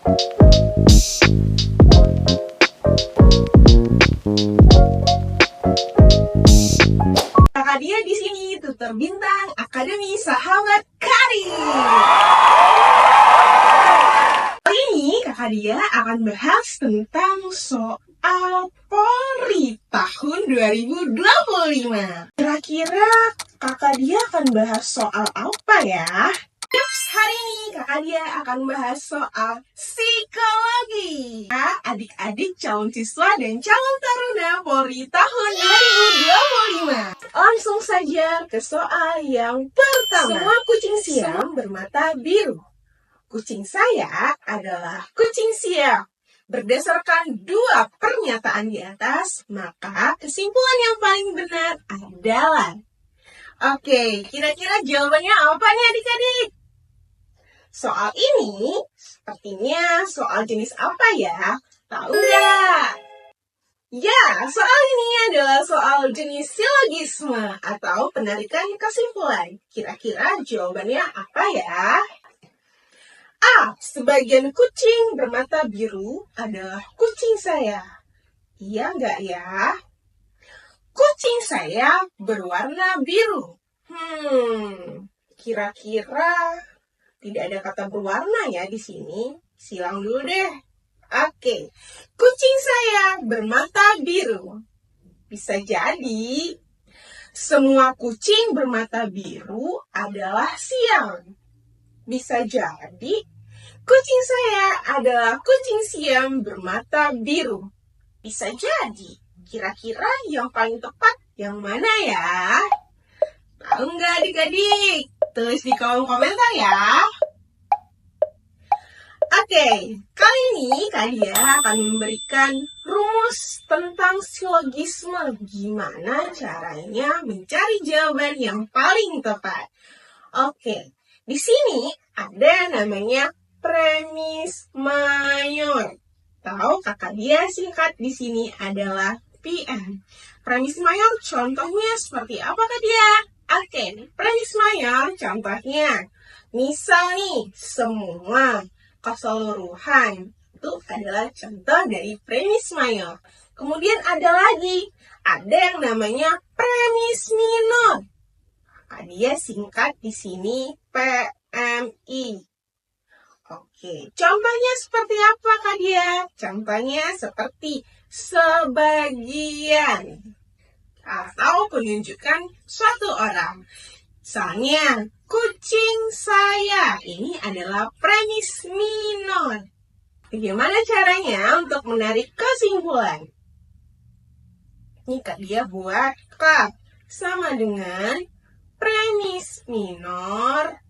Kakak Dia di sini, tutor bintang Akademi Sahabat Karir. Kali ini Kakak Dia akan bahas tentang soal Polri tahun 2025. Kira-kira Kakak Dia akan bahas soal apa ya? Hari ini Kakak Dia akan bahas soal psikologi. Adik-adik calon siswa dan calon taruna Polri tahun 2025. Langsung saja ke soal yang pertama. Semua kucing siam bermata biru. Kucing saya adalah kucing siam. Berdasarkan dua pernyataan di atas, maka kesimpulan yang paling benar adalah... Oke, kira-kira jawabannya apa nih adik-adik? Soal ini sepertinya soal jenis apa ya? Tahu nggak? Ya, soal ini adalah soal jenis silogisme atau penarikan kesimpulan. Kira-kira jawabannya apa ya? A. Sebagian kucing bermata biru adalah kucing saya. Iya nggak ya? Kucing saya berwarna biru. Kira-kira tidak ada kata berwarna ya di sini. Silang dulu deh. Oke. Kucing saya bermata biru. Bisa jadi semua kucing bermata biru adalah siam. Bisa jadi kucing saya adalah kucing siam bermata biru. Bisa jadi. Kira-kira yang paling tepat yang mana ya? Tahu nggak adik-adik? Tulis di kolom komentar ya. Oke, kali ini Kak Dia akan memberikan rumus tentang silogisme. Gimana caranya mencari jawaban yang paling tepat. Oke, di sini ada namanya premis mayor. Tahu Kakak Dia singkat di sini adalah PM. Premis mayor contohnya seperti apa Kak Dia? Oke, premis mayor contohnya. Misal nih, semua keseluruhan itu adalah contoh dari premis mayor. Kemudian ada yang namanya premis minor. Kak Dia singkat di sini PMI. Oke, contohnya seperti apa Kak Dia? Contohnya seperti sebagian atau penunjukan suatu orang. Misalnya, kucing saya. Ini adalah premis minor. Bagaimana caranya untuk menarik kesimpulan? Ini Kak Dia buat K sama dengan premis minor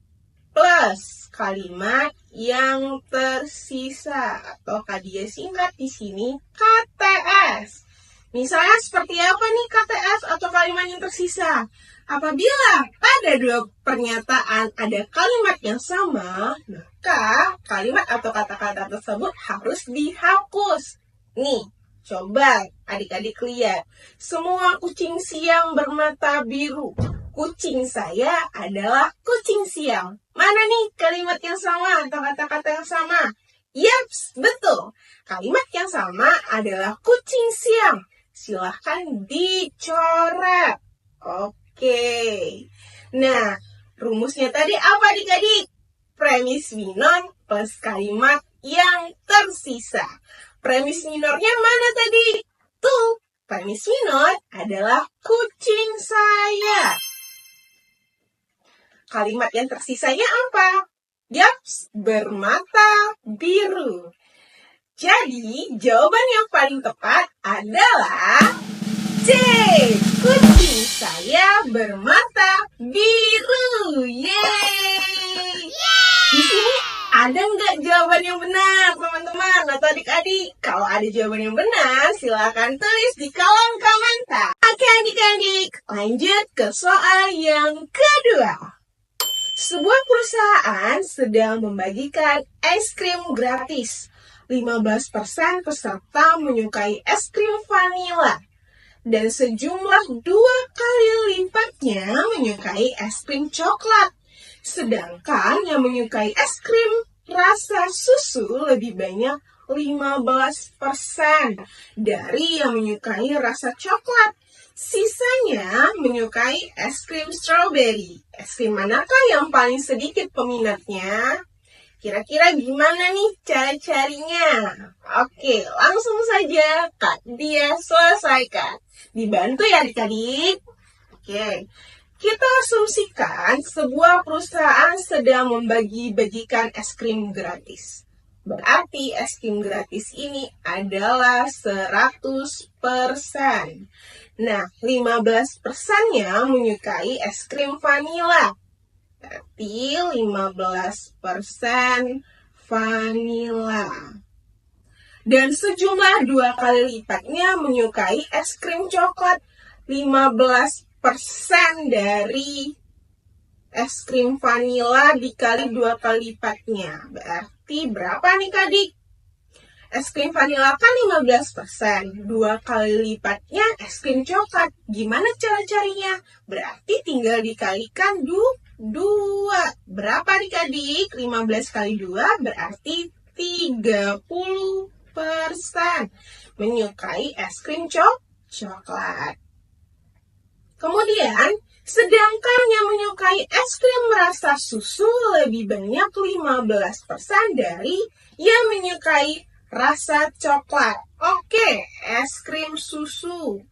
plus kalimat yang tersisa atau Kak Dia singkat di sini KTS. Misalnya seperti apa nih KTS atau kalimat yang tersisa? Apabila pada dua pernyataan ada kalimat yang sama, maka kalimat atau kata-kata tersebut harus dihapus. Nih, coba adik-adik lihat. Semua kucing siam bermata biru. Kucing saya adalah kucing siam. Mana nih kalimat yang sama atau kata-kata yang sama? Yaps, betul. Kalimat yang sama adalah kucing siam. Silahkan dicoret. Oke. Nah, rumusnya tadi apa adik-adik? Premis minor plus kalimat yang tersisa. Premis minornya mana tadi? Tuh, premis minor adalah kucing saya. Kalimat yang tersisanya apa? Yaps, bermata biru. Jadi, jawaban yang paling tepat adalah C. Kucing saya bermata biru. Yeay! Di sini ada nggak jawaban yang benar, teman-teman atau adik-adik? Kalau ada jawaban yang benar, silakan tulis di kolom komentar. Oke adik-adik, lanjut ke soal yang kedua. Sebuah perusahaan sedang membagikan es krim gratis. 15% peserta menyukai es krim vanila. Dan sejumlah 2 kali lipatnya menyukai es krim coklat. Sedangkan yang menyukai es krim rasa susu lebih banyak 15% dari yang menyukai rasa coklat. Sisanya menyukai es krim strawberry. Es krim manakah yang paling sedikit peminatnya? Kira-kira gimana nih cara carinya? Oke, langsung saja Kak Dia selesaikan. Dibantu ya adik-adik? Oke, kita asumsikan sebuah perusahaan sedang membagi-bagikan es krim gratis. Berarti es krim gratis ini adalah 100%. Nah, 15%-nya menyukai es krim vanila. Berarti 15% vanila. Dan sejumlah 2 kali lipatnya menyukai es krim coklat. 15% dari es krim vanila dikali 2 kali lipatnya. Berarti berapa nih Kak-adik? Es krim vanila kan 15%, 2 kali lipatnya es krim coklat. Gimana cara carinya? Berarti tinggal dikalikan 2. Berapa adik-adik? 15 kali 2 berarti 30% menyukai es krim coklat. Kemudian, sedangkan yang menyukai es krim rasa susu lebih banyak 15% dari yang menyukai rasa coklat. Oke, es krim susu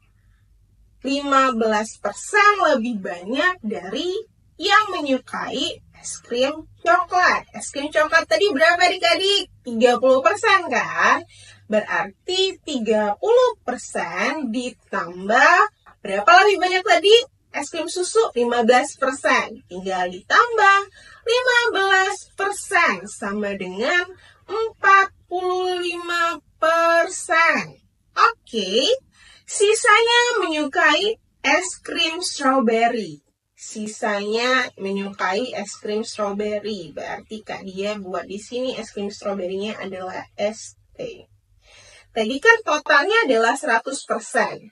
15% lebih banyak dari yang menyukai es krim coklat. Es krim coklat tadi berapa adik-adik? 30% kan? Berarti 30% ditambah berapa lebih banyak tadi? Es krim susu 15%. Tinggal ditambah 15% sama dengan 45%. Oke, sisanya menyukai es krim strawberry. Berarti Kak Dia buat di sini es krim strawberry-nya adalah ST. Tadi kan totalnya adalah 100%.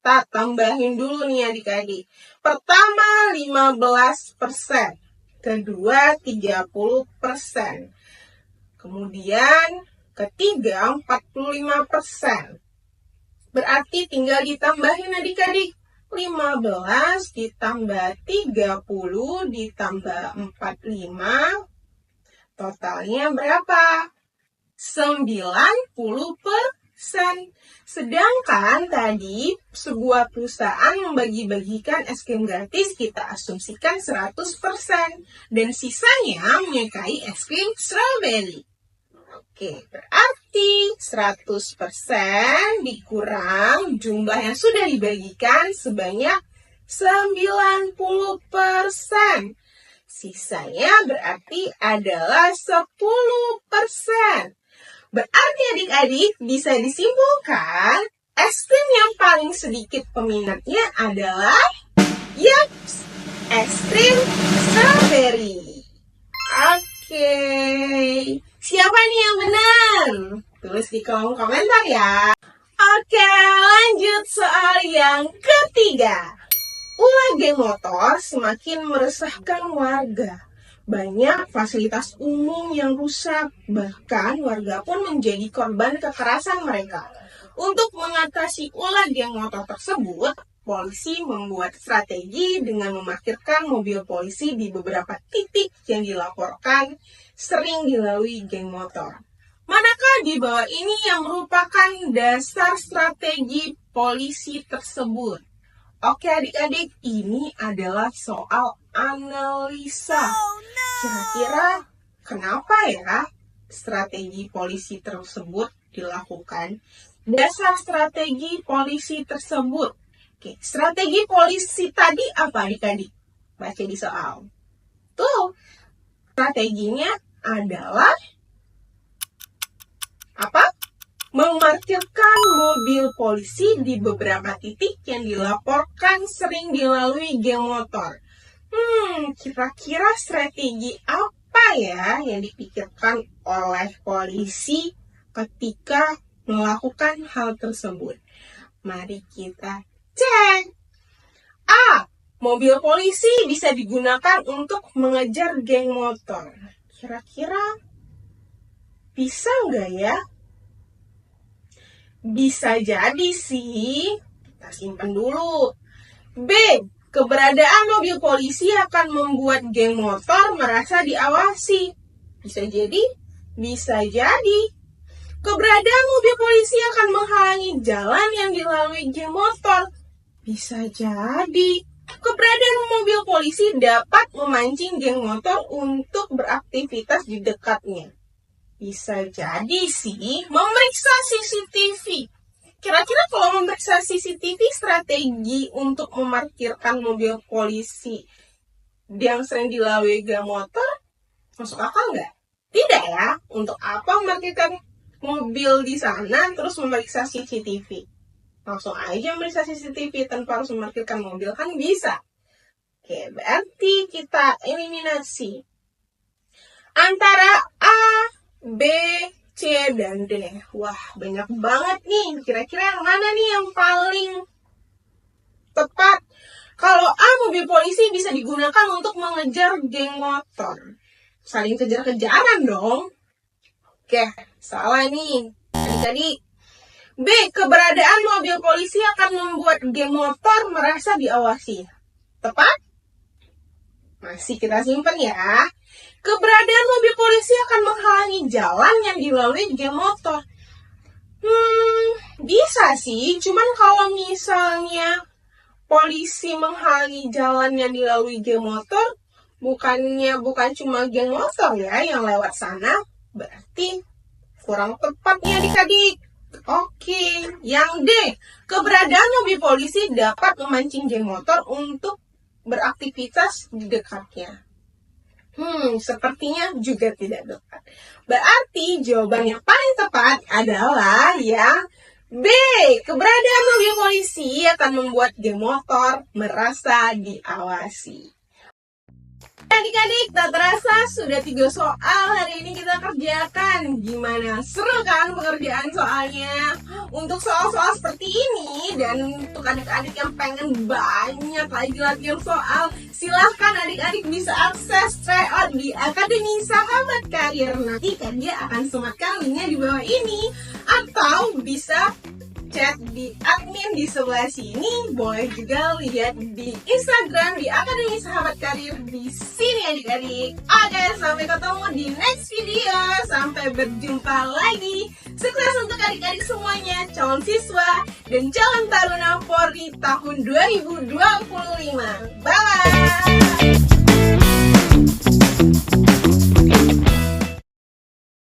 Kita tambahin dulu nih adik-adik. Pertama 15%, kedua 30%. Kemudian ketiga 45%. Berarti tinggal ditambahin adik-adik. 15 ditambah 30 ditambah 45. Totalnya berapa? 90%. Sedangkan tadi sebuah perusahaan membagi-bagikan es krim gratis kita asumsikan 100%. Dan sisanya menyukai es krim strawberry. Oke, berarti 100% dikurang jumlah yang sudah dibagikan sebanyak 90%. Sisanya berarti adalah 10%. Berarti adik-adik bisa disimpulkan es krim yang paling sedikit peminatnya adalah es krim strawberry. Oke, siapa nih yang benar? Tulis di kolom komentar ya. Oke, lanjut soal yang ketiga. Ulah geng motor semakin meresahkan warga. Banyak fasilitas umum yang rusak, bahkan warga pun menjadi korban kekerasan mereka. Untuk mengatasi ulah geng motor tersebut, polisi membuat strategi dengan memarkirkan mobil polisi di beberapa titik yang dilaporkan sering dilalui geng motor. Manakah di bawah ini yang merupakan dasar strategi polisi tersebut? Oke adik-adik, ini adalah soal analisa. Kira-kira kenapa ya strategi polisi tersebut dilakukan? Dasar strategi polisi tersebut. Oke, strategi polisi tadi apa adik-adik? Baca di soal. Tuh, strateginya adalah apa? Memarkirkan mobil polisi di beberapa titik yang dilaporkan sering dilalui geng motor. Kira-kira strategi apa ya yang dipikirkan oleh polisi ketika melakukan hal tersebut? Mari kita cek. A. Mobil polisi bisa digunakan untuk mengejar geng motor. Kira-kira Bisa nggak ya? Bisa jadi sih. Kita simpan dulu. B. Keberadaan mobil polisi akan membuat geng motor merasa diawasi. Bisa jadi. Bisa jadi. Keberadaan mobil polisi akan menghalangi jalan yang dilalui geng motor. Bisa jadi. Keberadaan mobil polisi dapat memancing geng motor untuk beraktivitas di dekatnya. Bisa jadi sih. Memeriksa CCTV. Kira-kira kalau memeriksa CCTV strategi untuk memarkirkan mobil polisi yang sering dilalui geng motor, masuk akal nggak? Tidak ya. Untuk apa memarkirkan mobil di sana terus memeriksa CCTV? Langsung aja memeriksa CCTV tanpa harus memarkirkan mobil, kan bisa. Oke, berarti kita eliminasi antara A, B, C, dan D. Wah, banyak banget nih. Kira-kira yang mana nih yang paling tepat? Kalau A, mobil polisi bisa digunakan untuk mengejar geng motor. Saling kejar-kejaran dong. Oke, salah nih. Adik-adik. B. Keberadaan mobil polisi akan membuat geng motor merasa diawasi. Tepat? Masih kita simpan ya. Keberadaan mobil polisi akan menghalangi jalan yang dilalui geng motor. Bisa sih. Cuman kalau misalnya polisi menghalangi jalan yang dilalui geng motor, bukan cuma geng motor ya yang lewat sana. Berarti kurang tepat nih adik-adik. Oke, yang D. Keberadaan mobil polisi dapat memancing geng motor untuk beraktivitas di dekatnya. Sepertinya juga tidak tepat. Berarti jawaban yang paling tepat adalah yang B. Keberadaan mobil polisi akan membuat geng motor merasa diawasi. Adik-adik, tak terasa sudah 3 soal hari ini kita kerjakan. Gimana? Seru kan pengerjaan soalnya? Untuk soal-soal seperti ini dan untuk adik-adik yang pengen banyak lagi latihan soal, silahkan adik-adik bisa akses tryout di Akademi Sahabat Karir. Nanti kan dia akan sematkan linknya di bawah ini. Atau bisa chat di admin di sebelah sini. Boleh juga lihat di Instagram di Akademi Sahabat Karir di sini adik-adik. Oke, sampai ketemu di next video. Sampai berjumpa lagi. Sukses untuk adik-adik semuanya, calon siswa dan calon taruna Polri tahun 2025. Bye!